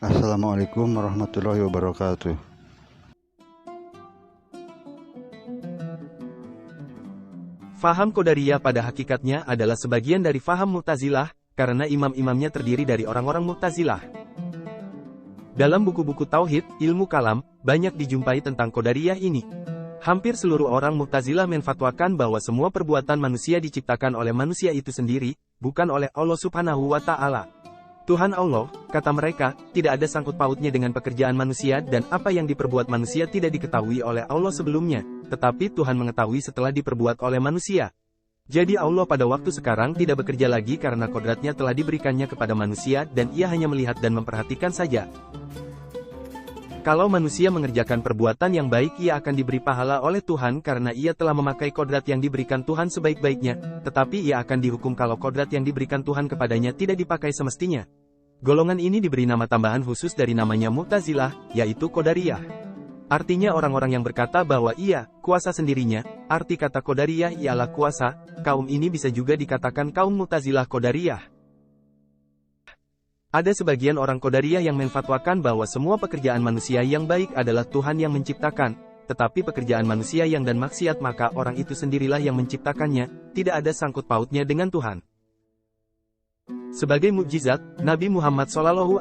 Assalamualaikum warahmatullahi wabarakatuh. Faham Qadariyah pada hakikatnya adalah sebagian dari faham Mu'tazilah, karena imam-imamnya terdiri dari orang-orang Mu'tazilah. Dalam buku-buku Tauhid, ilmu kalam, banyak dijumpai tentang Qadariyah ini. Hampir seluruh orang Mu'tazilah menfatwakan bahwa semua perbuatan manusia diciptakan oleh manusia itu sendiri, bukan oleh Allah Subhanahu wa Ta'ala. Tuhan Allah, kata mereka, tidak ada sangkut pautnya dengan pekerjaan manusia dan apa yang diperbuat manusia tidak diketahui oleh Allah sebelumnya, tetapi Tuhan mengetahui setelah diperbuat oleh manusia. Jadi Allah pada waktu sekarang tidak bekerja lagi karena kodratnya telah diberikannya kepada manusia dan ia hanya melihat dan memperhatikan saja. Kalau manusia mengerjakan perbuatan yang baik ia akan diberi pahala oleh Tuhan karena ia telah memakai kodrat yang diberikan Tuhan sebaik-baiknya, tetapi ia akan dihukum kalau kodrat yang diberikan Tuhan kepadanya tidak dipakai semestinya. Golongan ini diberi nama tambahan khusus dari namanya Mu'tazilah, yaitu Qadariyah. Artinya orang-orang yang berkata bahwa ia, kuasa sendirinya, arti kata Qadariyah ialah kuasa, kaum ini bisa juga dikatakan kaum Mu'tazilah Qadariyah. Ada sebagian orang Qadariyah yang menfatwakan bahwa semua pekerjaan manusia yang baik adalah Tuhan yang menciptakan, tetapi pekerjaan manusia yang dan maksiat maka orang itu sendirilah yang menciptakannya, tidak ada sangkut pautnya dengan Tuhan. Sebagai mukjizat, Nabi Muhammad SAW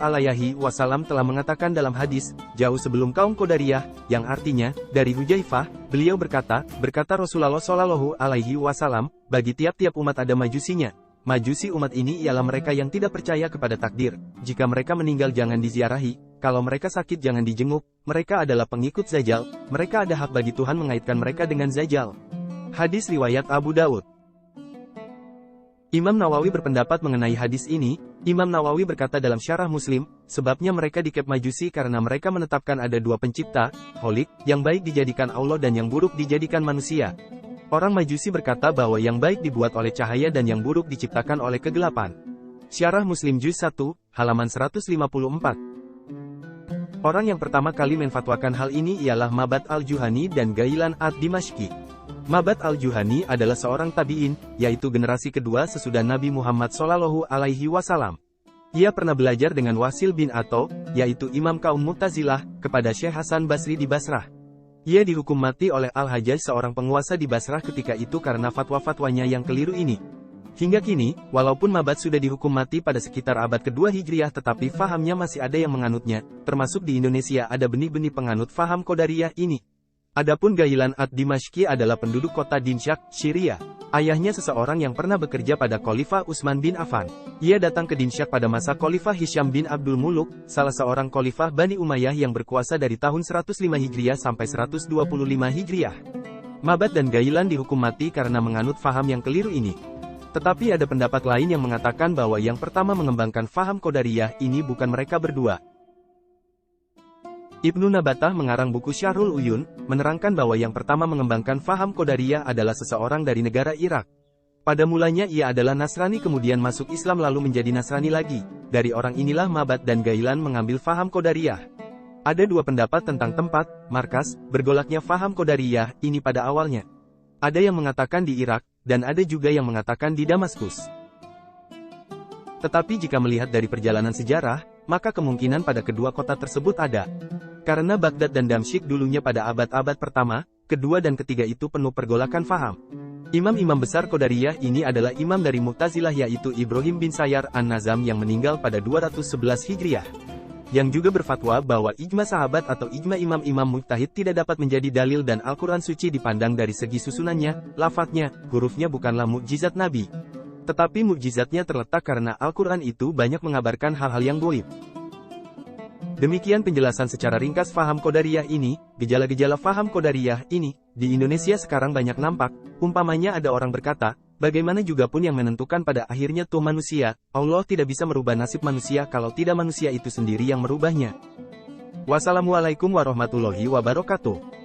telah mengatakan dalam hadis, jauh sebelum kaum Qadariyah, yang artinya, dari Hujaifah, beliau berkata Rasulullah SAW, bagi tiap-tiap umat ada majusinya. Majusi umat ini ialah mereka yang tidak percaya kepada takdir. Jika mereka meninggal jangan diziarahi, kalau mereka sakit jangan dijenguk, mereka adalah pengikut Zajjal, mereka ada hak bagi Tuhan mengaitkan mereka dengan Zajjal. Hadis riwayat Abu Daud. Imam Nawawi berpendapat mengenai hadis ini. Imam Nawawi berkata dalam Syarah Muslim, sebabnya mereka dikep majusi karena mereka menetapkan ada dua pencipta, Kholik, yang baik dijadikan Allah dan yang buruk dijadikan manusia. Orang Majusi berkata bahwa yang baik dibuat oleh cahaya dan yang buruk diciptakan oleh kegelapan. Syarah Muslim Juz 1, halaman 154. Orang yang pertama kali menfatwakan hal ini ialah Ma'bad al-Juhani dan Ghailan ad-Dimashqi. Ma'bad al-Juhani adalah seorang tabi'in, yaitu generasi kedua sesudah Nabi Muhammad SAW. Ia pernah belajar dengan Wasil bin Atho, yaitu imam kaum Mu'tazilah, kepada Syekh Hasan Basri di Basrah. Ia dihukum mati oleh Al-Hajjaj seorang penguasa di Basrah ketika itu karena fatwa-fatwanya yang keliru ini. Hingga kini, walaupun Ma'bad sudah dihukum mati pada sekitar abad kedua Hijriah tetapi fahamnya masih ada yang menganutnya, termasuk di Indonesia ada benih-benih penganut faham Qadariyah ini. Adapun Ghailan ad-Dimashqi adalah penduduk kota Dimsyaq, Syria. Ayahnya seseorang yang pernah bekerja pada Khalifah Utsman bin Affan. Ia datang ke Dimsyaq pada masa Khalifah Hisham bin Abdul Muluk, salah seorang Khalifah Bani Umayyah yang berkuasa dari tahun 105 Hijriah sampai 125 Hijriah. Ma'bad dan Ghailan dihukum mati karena menganut faham yang keliru ini. Tetapi ada pendapat lain yang mengatakan bahwa yang pertama mengembangkan faham Qadariyah ini bukan mereka berdua. Ibnu Nabatah mengarang buku Syarhul Uyun, menerangkan bahwa yang pertama mengembangkan faham Qadariyah adalah seseorang dari negara Irak. Pada mulanya ia adalah Nasrani kemudian masuk Islam lalu menjadi Nasrani lagi. Dari orang inilah Ma'bad dan Ghailan mengambil faham Qadariyah. Ada dua pendapat tentang tempat, markas, bergolaknya faham Qadariyah ini pada awalnya. Ada yang mengatakan di Irak, dan ada juga yang mengatakan di Damaskus. Tetapi jika melihat dari perjalanan sejarah, maka kemungkinan pada kedua kota tersebut ada. Karena Baghdad dan Damsyik dulunya pada abad-abad pertama, kedua dan ketiga itu penuh pergolakan faham. Imam-imam besar Qadariyah ini adalah imam dari Mu'tazilah yaitu Ibrahim bin Sayyar an-Nazam yang meninggal pada 211 Hijriah. Yang juga berfatwa bahwa ijma sahabat atau ijma imam-imam mujtahid tidak dapat menjadi dalil dan Al-Quran suci dipandang dari segi susunannya, lafadznya, hurufnya bukanlah mukjizat Nabi. Tetapi mukjizatnya terletak karena Al-Quran itu banyak mengabarkan hal-hal yang gaib. Demikian penjelasan secara ringkas faham Qadariyah ini. Gejala-gejala faham Qadariyah ini, di Indonesia sekarang banyak nampak, umpamanya ada orang berkata, bagaimana juga pun yang menentukan pada akhirnya tuh manusia, Allah tidak bisa merubah nasib manusia kalau tidak manusia itu sendiri yang merubahnya. Wassalamualaikum warahmatullahi wabarakatuh.